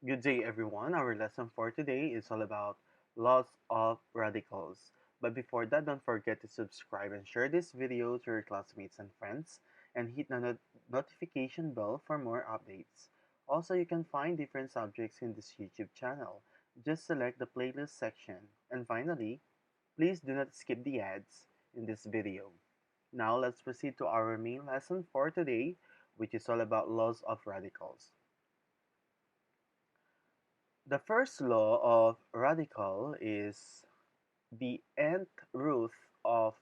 Good day, everyone. Our lesson for today is all about laws of radicals. But before that, don't forget to subscribe and share this video to your classmates and friends, and hit the notification bell for more updates. Also, you can find different subjects in this YouTube channel. Just select the playlist section. And finally, please do not skip the ads in this video. Now, let's proceed to our main lesson for today, which is all about laws of radicals. The first law of radical is the nth root of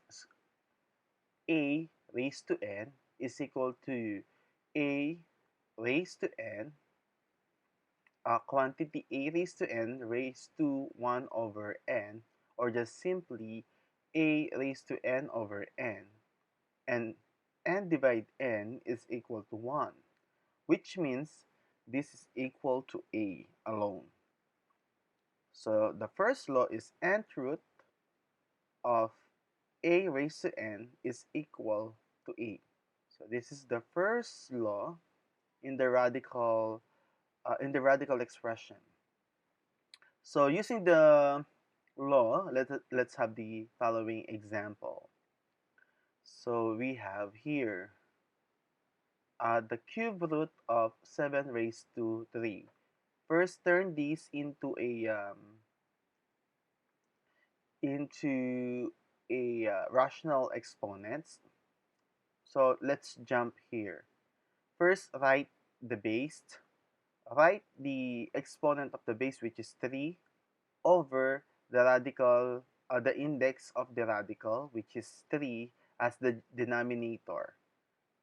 a raised to n is equal to a raised to n, quantity a raised to n raised to 1 over n, or just simply a raised to n over n, and n divided n is equal to 1, which means this is equal to a alone. So the first law is nth root of a raised to n is equal to a. So this is the first law in the radical expression. So using the law, let's have the following example. So we have here the cube root of 7 raised to 3. First, turn these into a rational exponents. So let's jump here. First, write the base. Write the exponent of the base, which is 3, over the index of the radical, which is 3, as the denominator.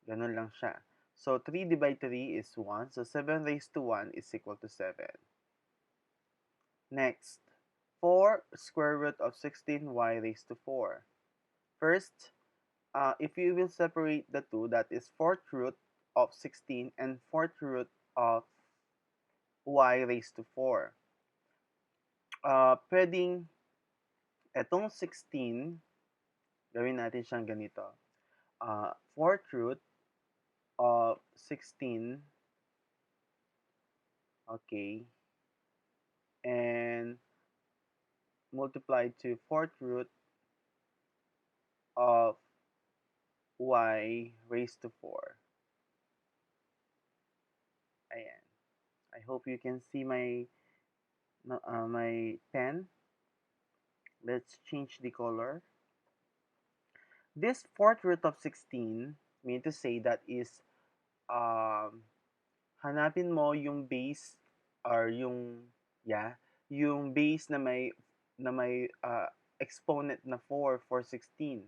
Ganun lang siya. So 3 divided 3 is 1. So 7 raised to 1 is equal to 7. Next, 4 square root of 16y raised to 4. First, if you will separate the two, that is fourth root of 16 and fourth root of y raised to 4. Pwedeng etong 16, gawin natin siyang ganito. Fourth root of 16, okay, and multiplied to fourth root of y raised to 4. Ayan. I hope you can see my pen. Let's change the color. This fourth root of 16, mean to say that is, hanapin mo yung base or yung base na may exponent na 4 for 16.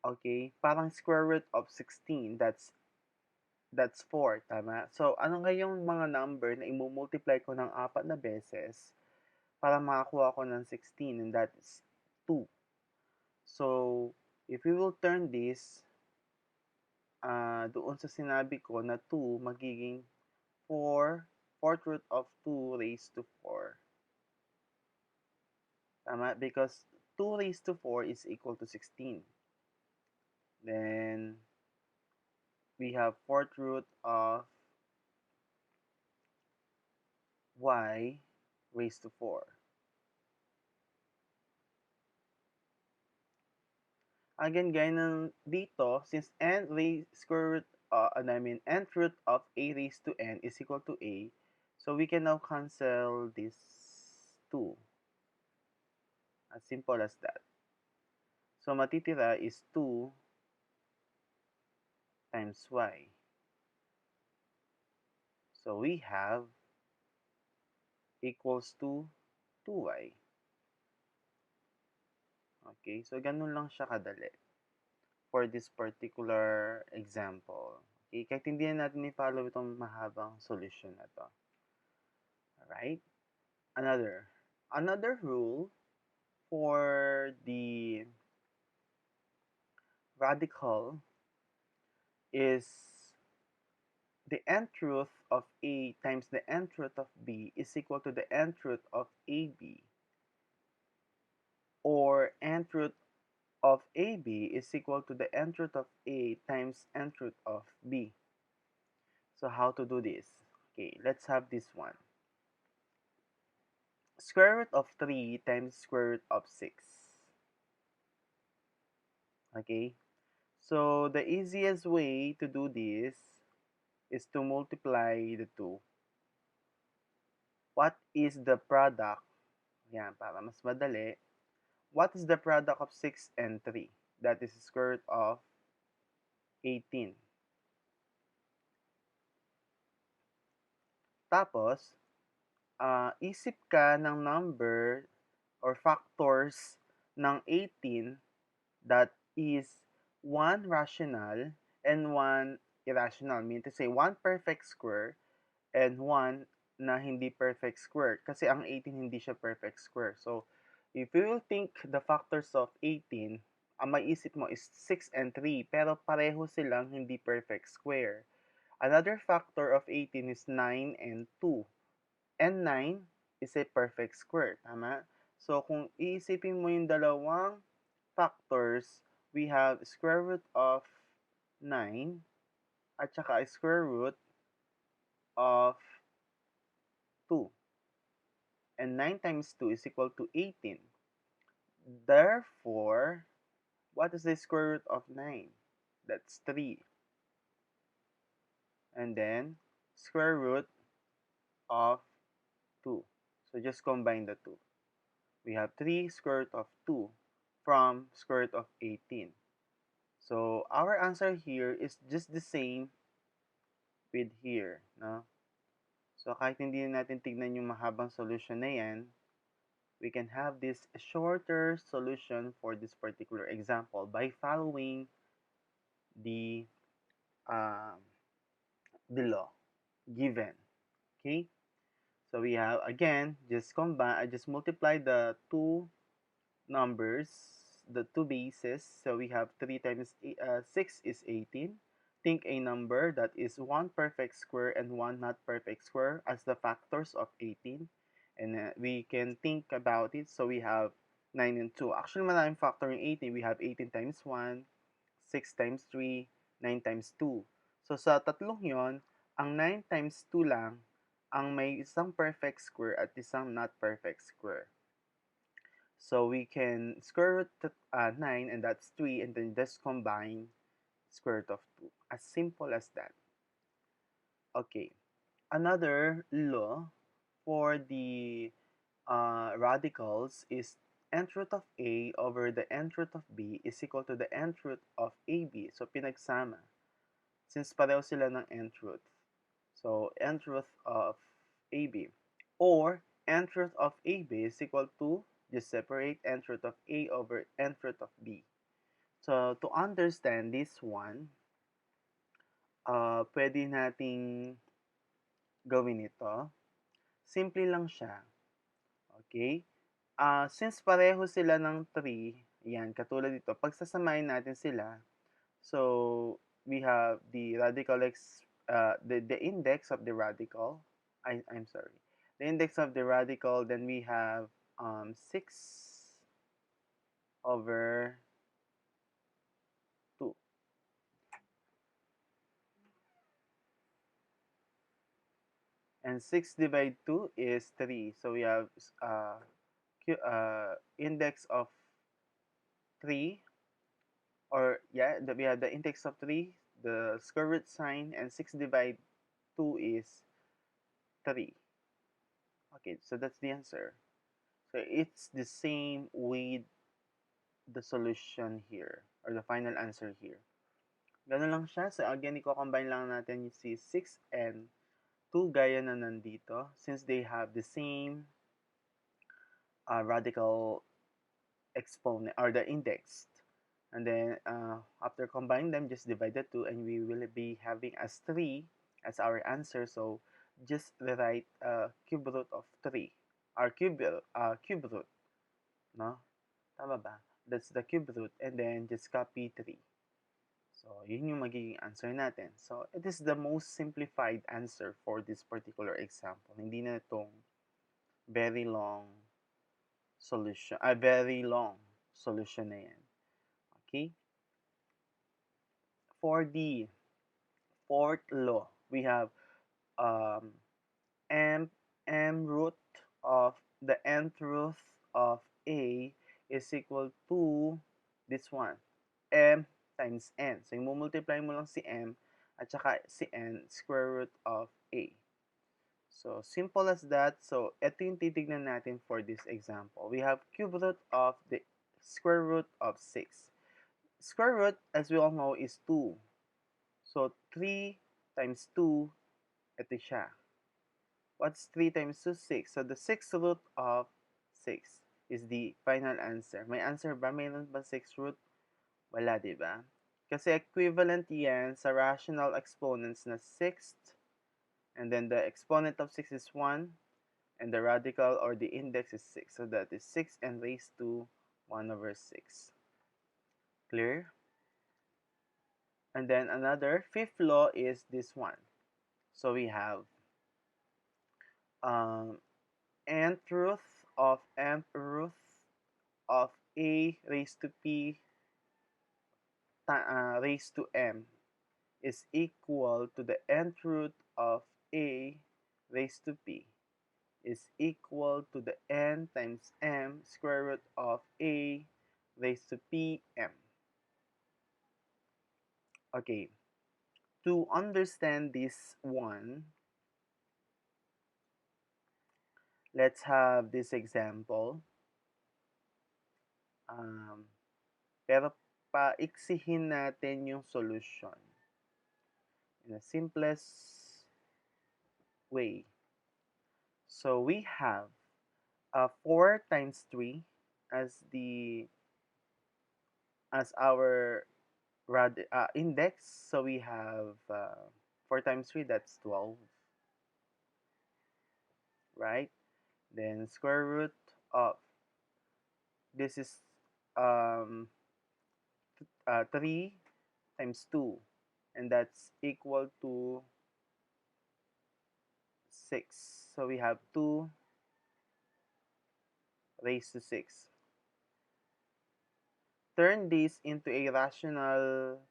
Okay? Parang square root of 16, that's 4, tama? So, ano nga yung mga number na i-multiply ko ng 4 na beses para makakuha ko ng 16, and that is 2. So, if we will turn this doon sa sinabi ko na 2, magiging 4, fourth root of 2 raised to 4. Tama? Because 2 raised to 4 is equal to 16. Then, we have fourth root of y raised to 4. Again, gaya ng dito, since nth root of a raised to n is equal to a, so we can now cancel this 2. As simple as that. So, matitira is 2 times y. So, we have equals to 2y. Okay, so ganun lang siya kadali for this particular example. Okay, kahit hindi na natin i-follow itong mahabang solution na to. Alright? Another rule for the radical is the nth root of a times the nth root of b is equal to the nth root of ab, or nth root of ab is equal to the nth root of a times nth root of b. So how to do this? Okay, let's have this one. Square root of 3 times square root of 6. Okay? So, the easiest way to do this is to multiply the two. What is the product? Yan, para mas madali. What is the product of 6 and 3? That is square root of 18. Tapos, isip ka ng number or factors ng 18 that is one rational and one irrational. Mean to say, one perfect square and one na hindi perfect square. Kasi ang 18 hindi siya perfect square. So, if you will think the factors of 18, ang maiisip mo is 6 and 3, pero pareho silang hindi perfect square. Another factor of 18 is 9 and 2. And 9 is a perfect square. Tama? So, kung iisipin mo yung dalawang factors, we have square root of 9 at saka square root of 2. And 9 times 2 is equal to 18. Therefore, what is the square root of 9? That's 3. And then, square root of 2. So, just combine the two. We have 3 square root of 2 from square root of 18. So, our answer here is just the same with here. No? So, kahit hindi natin tignan yung mahabang solution na yan, we can have this shorter solution for this particular example by following the um, the law given. Okay, so we have again just combine. I just multiply the two numbers, the two bases. So we have 3 times 6 is 18. Think a number that is one perfect square and one not perfect square as the factors of 18. And we can think about it. So we have 9 and 2. Actually, maraming factor in 18. We have 18 times 1, 6 times 3, 9 times 2. So sa tatlong yon, ang 9 times 2 lang ang may isang perfect square at isang not perfect square. So we can square root 9 and that's 3 and then just combine square root of 2. As simple as that. Okay. Another law for the radicals is nth root of A over the nth root of B is equal to the nth root of AB. So pinagsama. Since pareho sila ng nth root. So nth root of AB. Or nth root of AB is equal to, just separate nth root of A over nth root of B. So to understand this one, pwede nating gawin ito. Simple lang siya. Okay? Since pareho sila ng 3, yan, katulad dito, pagsasamahin natin sila, so we have the radical the index of the radical, I'm sorry, the index of the radical, then we have 6 over 2. And 6 divided 2 is 3. So we have index of 3, or yeah, we have the index of 3, the square root sign, and 6 divided 2 is 3. Okay, so that's the answer. So it's the same with the solution here, or the final answer here. Ganun lang siya. So again, i-combine lang natin yung si 6 and 2 gaya na nandito, since they have the same radical exponent, or the index. And then after combining them, just divide the 2 and we will be having as 3 as our answer. So just rewrite cube root of 3, or cube root, no? Tama ba? That's the cube root, and then just copy 3. So yun yung magiging answer natin. So it is the most simplified answer for this particular example. Hindi na itong very long solution, very long solution na yan. Okay? For the fourth law, we have um, m root of the nth root of a is equal to this one, m times n. So, yung multiply mo lang si m at saka si n, square root of a. So, simple as that. So, ito yung titignan natin for this example. We have cube root of the square root of 6. Square root, as we all know, is 2. So, 3 times 2, ito siya. What's 3 times 2? 6. So, the sixth root of 6 is the final answer. May answer ba? Mayroon ba 6 root? Wala, di ba? Kasi equivalent yan sa rational exponents na sixth, and then the exponent of 6 is 1, and the radical or the index is 6. So that is 6 and raised to 1 over 6. Clear? And then another fifth law is this one. So we have nth root of mth root of a raised to p raised to m is equal to the nth root of a raised to p is equal to the n times m square root of a raised to pm. Okay, to understand this one, let's have this example. Pero paiksihin natin yung solution in the simplest way. So we have 4 times 3 as our index. So we have 4 times 3, that's 12, right? Then square root of this is 3 times 2, and that's equal to 6. So we have 2 raised to 6. Turn this into a rational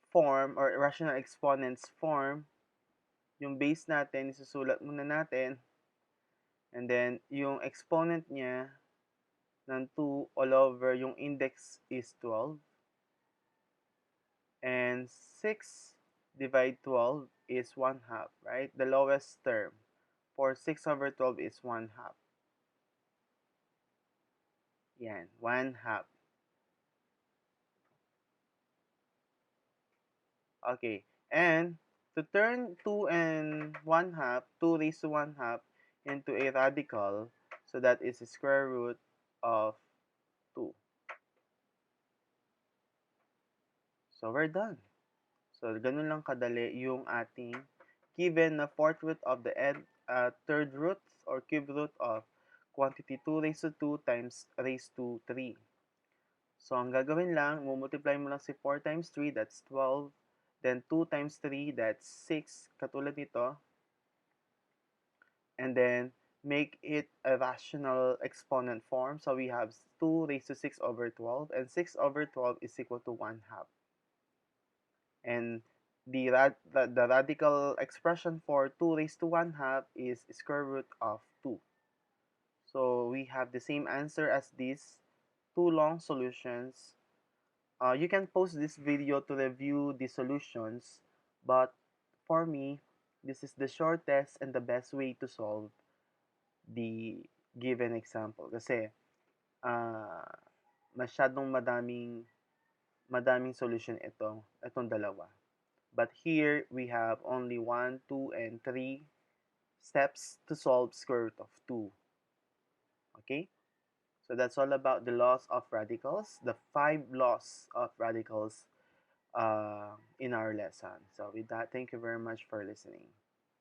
form or rational exponents form. Yung base natin, isusulat muna natin. And then, yung exponent niya ng 2 all over, yung index is 12. And 6 divide 12 is 1 half, right? The lowest term for 6 over 12 is 1 half. Yan, 1 half. Okay, and to turn 2 and 1 half, 2 raised to 1 half, into a radical, so that is the square root of 2. So, we're done. So, ganun lang kadali yung ating given na fourth root of the third root or cube root of quantity 2 raised to 2 times raised to 3. So, ang gagawin lang, multiply mo lang si 4 times 3, that's 12. Then, 2 times 3, that's 6, katulad nito. And then, make it a rational exponent form. So, we have 2 raised to 6 over 12. And 6 over 12 is equal to 1 half. And the radical expression for 2 raised to 1 half is square root of 2. So, we have the same answer as these two long solutions. You can pause this video to review the solutions, but for me, this is the shortest and the best way to solve the given example. Kasi, masyadong madaming solution itong dalawa. But here, we have only 1, 2, and 3 steps to solve square root of 2. Okay? So that's all about the laws of radicals, the 5 laws of radicals in our lesson. So with that, thank you very much for listening.